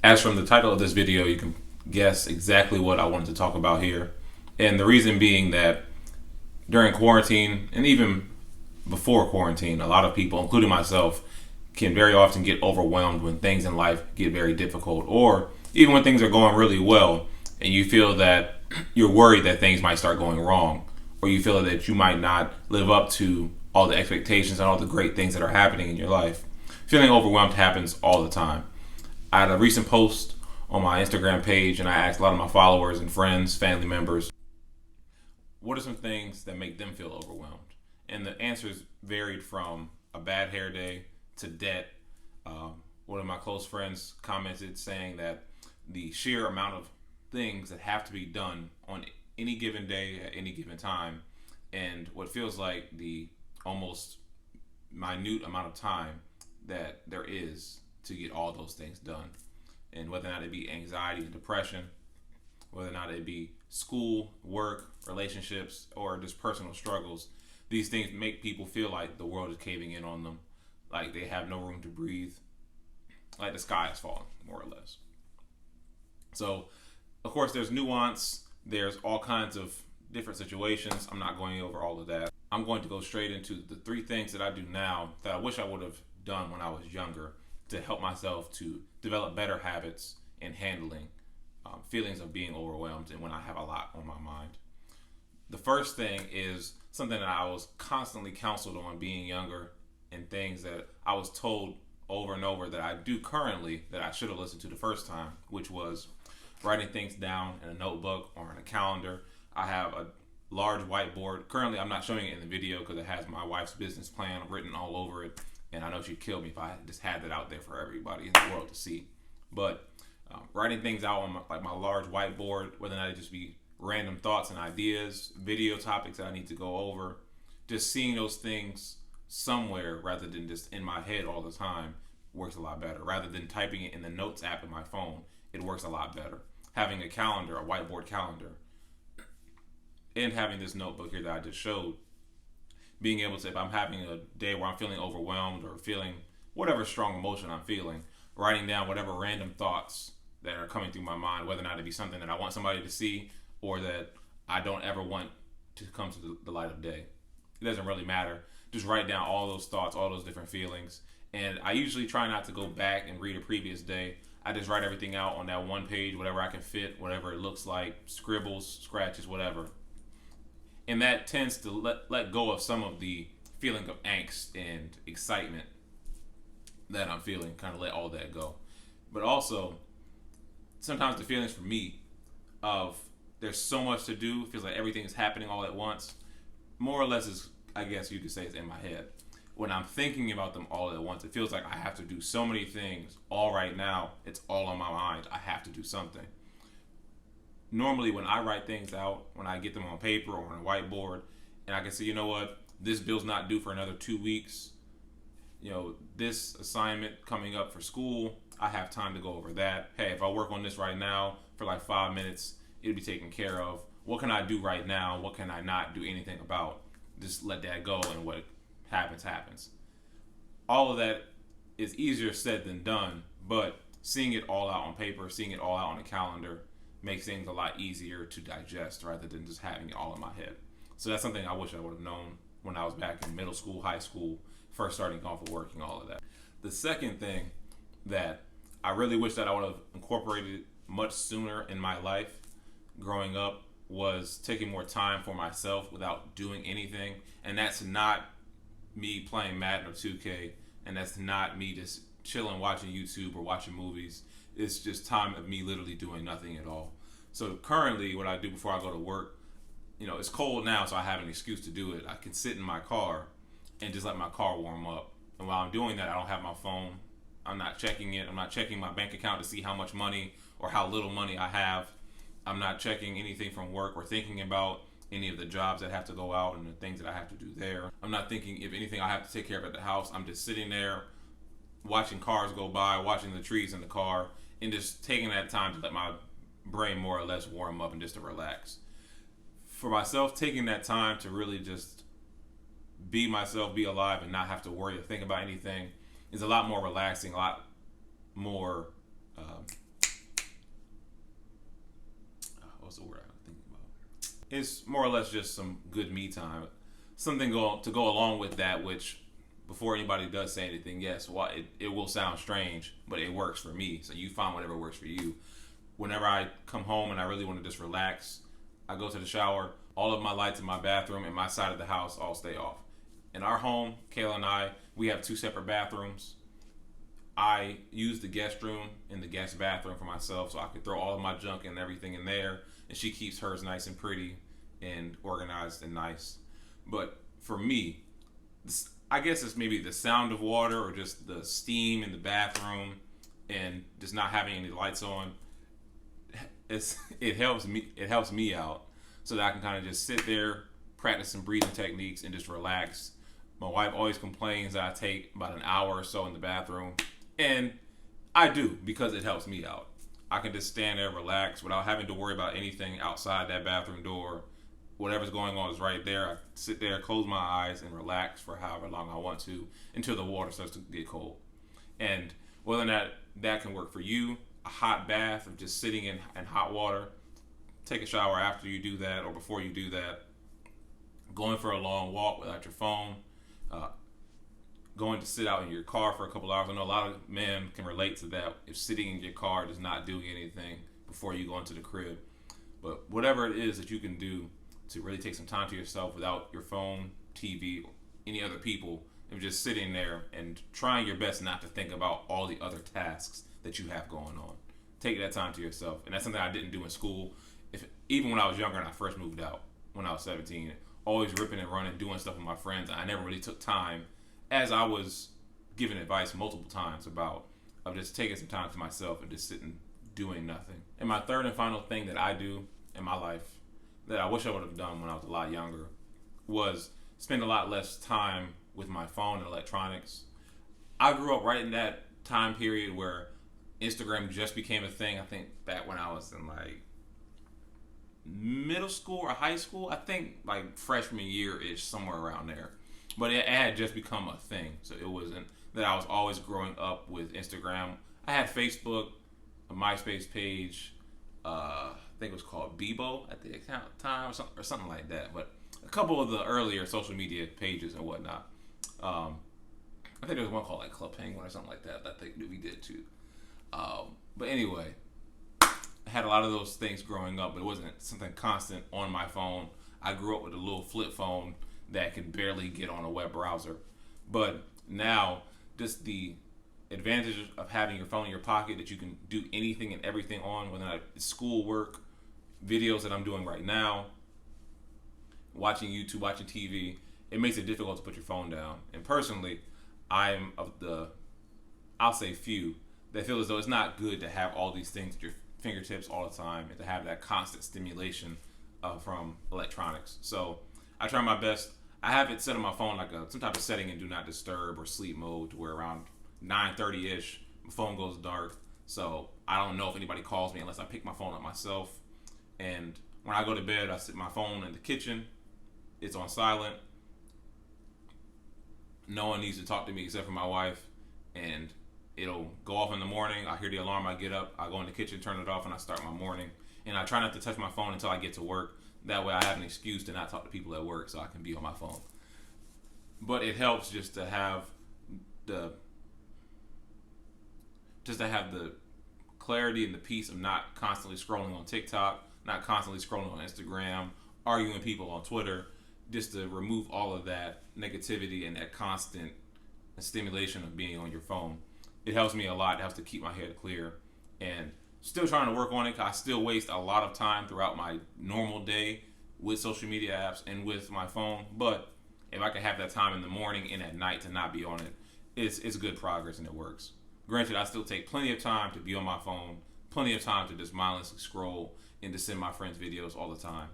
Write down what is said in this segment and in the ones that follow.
As from the title of this video, you can guess exactly what I wanted to talk about here. And the reason being that during quarantine and even before quarantine, a lot of people, including myself, can very often get overwhelmed when things in life get very difficult, or even when things are going really well and you feel that you're worried that things might start going wrong, or you feel that you might not live up to all the expectations and all the great things that are happening in your life. Feeling overwhelmed happens all the time. I had a recent post on my Instagram page and I asked a lot of my followers and friends, family members, what are some things that make them feel overwhelmed? And the answers varied from a bad hair day to debt. One of my close friends commented saying that the sheer amount of things that have to be done on any given day at any given time, and what feels like the almost minute amount of time that there is to get all those things done. And whether or not it be anxiety and depression, whether or not it be school, work, relationships, or just personal struggles, these things make people feel like the world is caving in on them, like they have no room to breathe, like the sky is falling, more or less. So, of course, there's nuance, there's all kinds of different situations. I'm not going over all of that. I'm going to go straight into the 3 things that I do now that I wish I would have done when I was younger to help myself to develop better habits in handling feelings of being overwhelmed and when I have a lot on my mind. The first thing is something that I was constantly counseled on being younger, and things that I was told over and over that I do currently that I should have listened to the first time, which was writing things down in a notebook or in a calendar. I have a large whiteboard. Currently, I'm not showing it in the video because it has my wife's business plan written all over it, and I know she'd kill me if I just had that out there for everybody in the world to see. But writing things out on my large whiteboard, whether or not it just be random thoughts and ideas, video topics that I need to go over, just seeing those things somewhere rather than just in my head all the time works a lot better. Rather than typing it in the notes app in my phone, it works a lot better. Having a calendar, a whiteboard calendar, and having this notebook here that I just showed, being able to, if I'm having a day where I'm feeling overwhelmed or feeling whatever strong emotion I'm feeling, writing down whatever random thoughts that are coming through my mind, whether or not it be something that I want somebody to see or that I don't ever want to come to the light of day. It doesn't really matter. Just write down all those thoughts, all those different feelings. And I usually try not to go back and read a previous day. I just write everything out on that one page, whatever I can fit, whatever it looks like, scribbles, scratches, whatever. And that tends to let go of some of the feeling of angst and excitement that I'm feeling, kind of let all that go. But also, sometimes the feelings for me of there's so much to do, it feels like everything is happening all at once, more or less is, I guess you could say, it's in my head. When I'm thinking about them all at once, it feels like I have to do so many things all right now. It's all on my mind. I have to do something. Normally, when I write things out, when I get them on paper or on a whiteboard, and I can say, you know what, this bill's not due for another 2 weeks. You know, this assignment coming up for school, I have time to go over that. Hey, if I work on this right now for like 5 minutes, it'll be taken care of. What can I do right now? What can I not do anything about? Just let that go, and what happens, happens. All of that is easier said than done, but seeing it all out on paper, seeing it all out on a calendar makes things a lot easier to digest rather than just having it all in my head. So that's something I wish I would have known when I was back in middle school, high school, first starting off with working, all of that. The second thing that I really wish that I would have incorporated much sooner in my life growing up was taking more time for myself without doing anything. And that's not me playing Madden or 2K, and that's not me just chilling watching YouTube or watching movies. It's just time of me literally doing nothing at all. So currently what I do before I go to work, you know, it's cold now, so I have an excuse to do it. I can sit in my car and just let my car warm up. And while I'm doing that, I don't have my phone. I'm not checking it. I'm not checking my bank account to see how much money or how little money I have. I'm not checking anything from work or thinking about any of the jobs that have to go out and the things that I have to do there. I'm not thinking if anything I have to take care of at the house. I'm just sitting there watching cars go by, watching the trees in the car, and just taking that time to let my brain more or less warm up and just to relax. For myself, taking that time to really just be myself, be alive, and not have to worry or think about anything is a lot more relaxing, a lot more the word I'm thinking about? It's more or less just some good me time. Something to go along with that, which before anybody does say anything, yes, it will sound strange, but it works for me. So you find whatever works for you. Whenever I come home and I really want to just relax, I go to the shower. All of my lights in my bathroom and my side of the house all stay off. In our home, Kayla and I, we have 2 separate bathrooms. I use the guest room and the guest bathroom for myself, so I could throw all of my junk and everything in there, and she keeps hers nice and pretty and organized and nice. But for me, I guess it's maybe the sound of water or just the steam in the bathroom and just not having any lights on. It helps me out so that I can kind of just sit there, practice some breathing techniques, and just relax. My wife always complains that I take about an hour or so in the bathroom, and I do, because it helps me out. I can just stand there, relax, without having to worry about anything outside that bathroom door. Whatever's going on is right there. I sit there, close my eyes, and relax for however long I want to until the water starts to get cold. And whether or not that can work for you, a hot bath of just sitting in hot water, take a shower after you do that or before you do that, going for a long walk without your phone, going to sit out in your car for a couple hours. I know a lot of men can relate to that, if sitting in your car just not doing anything before you go into the crib. But whatever it is that you can do to really take some time to yourself without your phone, TV, or any other people, and just sitting there and trying your best not to think about all the other tasks that you have going on. Take that time to yourself. And that's something I didn't do in school. Even when I was younger and I first moved out, when I was 17, always ripping and running, doing stuff with my friends. I never really took time, as I was given advice multiple times of just taking some time to myself and just sitting doing nothing. And my third and final thing that I do in my life that I wish I would have done when I was a lot younger was spend a lot less time with my phone and electronics. I grew up right in that time period where Instagram just became a thing. I think back when I was in like middle school or high school, I think like freshman year-ish, somewhere around there. But it had just become a thing. So it wasn't that I was always growing up with Instagram. I had Facebook, a MySpace page, I think it was called Bebo at the time or something like that. But a couple of the earlier social media pages and whatnot. I think there was one called like Club Penguin or something like that. I think we did too. But anyway, I had a lot of those things growing up, but it wasn't something constant on my phone. I grew up with a little flip phone that could barely get on a web browser. But now, just the advantage of having your phone in your pocket that you can do anything and everything on, whether it's schoolwork, videos that I'm doing right now, watching YouTube, watching TV, it makes it difficult to put your phone down. And personally, I'm of the, I'll say few, that feel as though it's not good to have all these things at your fingertips all the time and to have that constant stimulation from electronics. So I try my best. I have it set on my phone like some type of setting in do not disturb or sleep mode, to where around 9:30ish my phone goes dark. So I don't know if anybody calls me unless I pick my phone up myself. And when I go to bed, I sit my phone in the kitchen. It's on silent. No one needs to talk to me except for my wife. And it'll go off in the morning. I hear the alarm. I get up. I go in the kitchen, turn it off, and I start my morning. And I try not to touch my phone until I get to work. That way I have an excuse to not talk to people at work, so I can be on my phone. But it helps just to have the clarity and the peace of not constantly scrolling on TikTok, not constantly scrolling on Instagram, arguing with people on Twitter, just to remove all of that negativity and that constant stimulation of being on your phone. It helps me a lot. It helps to keep my head clear. And still trying to work on it. I still waste a lot of time throughout my normal day with social media apps and with my phone. But if I can have that time in the morning and at night to not be on it, it's good progress and it works. Granted, I still take plenty of time to be on my phone, plenty of time to just mindlessly scroll and to send my friends videos all the time.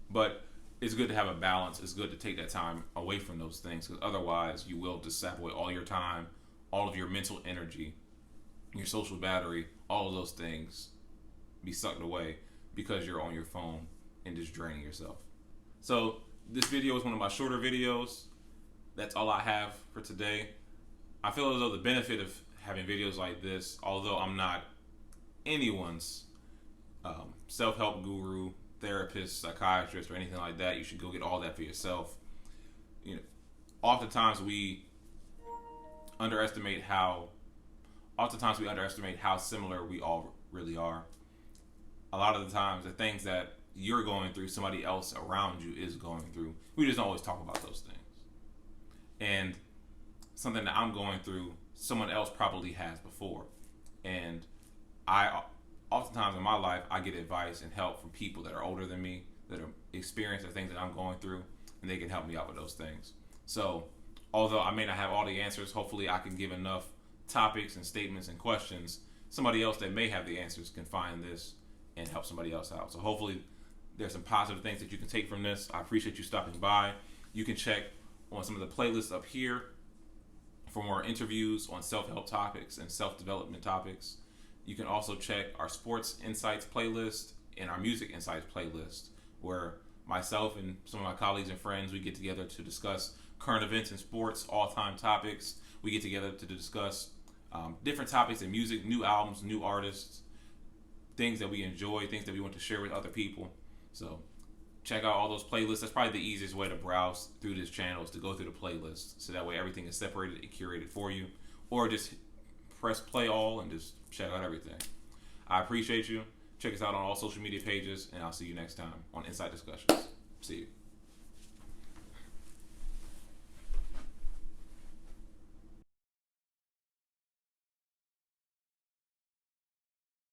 But it's good to have a balance. It's good to take that time away from those things, because otherwise you will just sap away all your time, all of your mental energy, your social battery, all of those things be sucked away because you're on your phone and just draining yourself. So this video is one of my shorter videos. That's all I have for today. I feel as though the benefit of having videos like this, although I'm not anyone's self-help guru, therapist, psychiatrist, or anything like that. You should go get all that for yourself. Oftentimes we underestimate how similar we all really are. A lot of the times, the things that you're going through, somebody else around you is going through. We just don't always talk about those things. And something that I'm going through, someone else probably has before. And oftentimes in my life, I get advice and help from people that are older than me, that are experienced the things that I'm going through, and they can help me out with those things. So, although I may not have all the answers, hopefully I can give enough topics and statements and questions. Somebody else that may have the answers can find this and help somebody else out. So hopefully there's some positive things that you can take from this. I appreciate you stopping by. You can check on some of the playlists up here for more interviews on self-help topics and self-development topics. You can also check our Sports Insights playlist and our Music Insights playlist, where myself and some of my colleagues and friends, we get together to discuss current events in sports, all-time topics. We get together to discuss different topics in music, new albums, new artists, things that we enjoy, things that we want to share with other people. So check out all those playlists. That's probably the easiest way to browse through this channel, is to go through the playlist. So that way everything is separated and curated for you. Or just press play all and just check out everything. I appreciate you. Check us out on all social media pages, and I'll see you next time on Insight Discussions. See you.